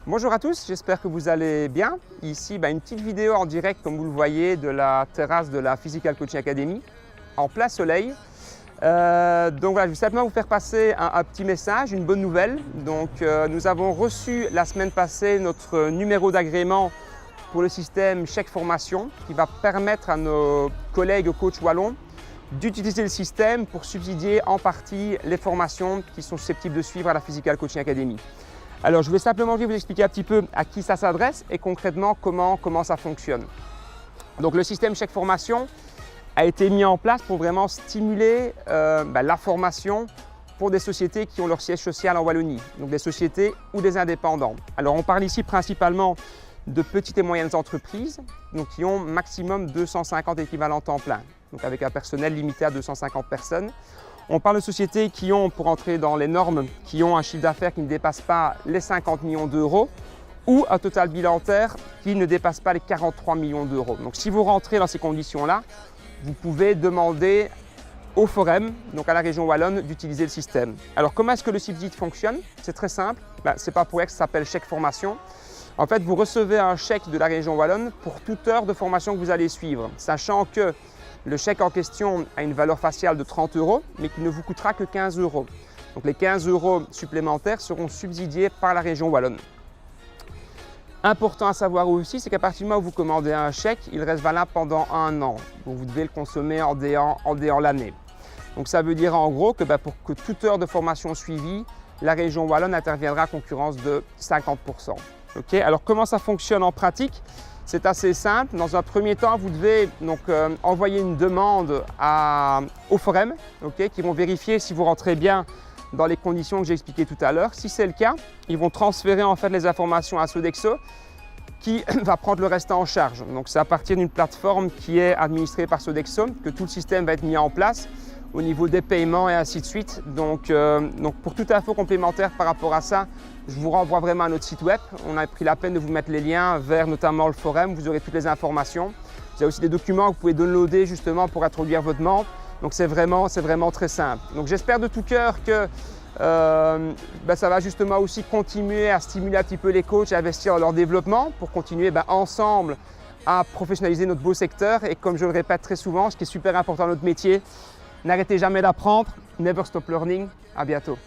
Bonjour à tous, j'espère que vous allez bien. Ici, une petite vidéo en direct, comme vous le voyez, de la terrasse de la Physical Coaching Academy, en plein soleil. Donc voilà, je vais simplement vous faire passer un petit message, une bonne nouvelle. Donc nous avons reçu la semaine passée notre numéro d'agrément pour le système Chèque Formation qui va permettre à nos collègues coachs wallons d'utiliser le système pour subsidier en partie les formations qui sont susceptibles de suivre à la Physical Coaching Academy. Alors je vais simplement vous expliquer un petit peu à qui ça s'adresse et concrètement comment ça fonctionne. Donc le système Chèque Formation a été mis en place pour vraiment stimuler la formation pour des sociétés qui ont leur siège social en Wallonie, donc des sociétés ou des indépendants. Alors on parle ici principalement de petites et moyennes entreprises donc qui ont maximum 250 équivalents temps plein, donc avec un personnel limité à 250 personnes. On parle de sociétés qui ont, pour entrer dans les normes, qui ont un chiffre d'affaires qui ne dépasse pas les 50 millions d'euros ou un total bilantaire qui ne dépasse pas les 43 millions d'euros. Donc si vous rentrez dans ces conditions-là, vous pouvez demander au Forum, donc à la région wallonne, d'utiliser le système. Alors comment est-ce que le subside fonctionne? C'est très simple, c'est pas pour rien que ça s'appelle chèque formation. En fait, vous recevez un chèque de la région wallonne pour toute heure de formation que vous allez suivre, sachant que le chèque en question a une valeur faciale de 30 €, mais qui ne vous coûtera que 15 €. Donc les 15 € supplémentaires seront subsidiés par la région wallonne. Important à savoir aussi, c'est qu'à partir du moment où vous commandez un chèque, il reste valable pendant 1 an. Donc vous devez le consommer en déant l'année. Donc ça veut dire en gros que pour que toute heure de formation suivie, la région wallonne interviendra à concurrence de 50%. Okay, alors comment ça fonctionne en pratique? C'est assez simple. Dans un premier temps, vous devez donc envoyer une demande au Forum, qui vont vérifier si vous rentrez bien dans les conditions que j'ai expliquées tout à l'heure. Si c'est le cas, ils vont transférer en fait les informations à Sodexo qui va prendre le reste en charge. Donc c'est à partir d'une plateforme qui est administrée par Sodexo que tout le système va être mis en place au niveau des paiements et ainsi de suite. Donc pour toute info complémentaire par rapport à ça, je vous renvoie vraiment à notre site web. On a pris la peine de vous mettre les liens vers notamment le forum. Vous aurez toutes les informations. Vous avez aussi des documents que vous pouvez downloader justement pour introduire votre membre. Donc c'est vraiment très simple. Donc j'espère de tout cœur que ça va justement aussi continuer à stimuler un petit peu les coachs à investir dans leur développement pour continuer ensemble à professionnaliser notre beau secteur. Et comme je le répète très souvent, ce qui est super important dans notre métier, n'arrêtez jamais d'apprendre, never stop learning. À bientôt.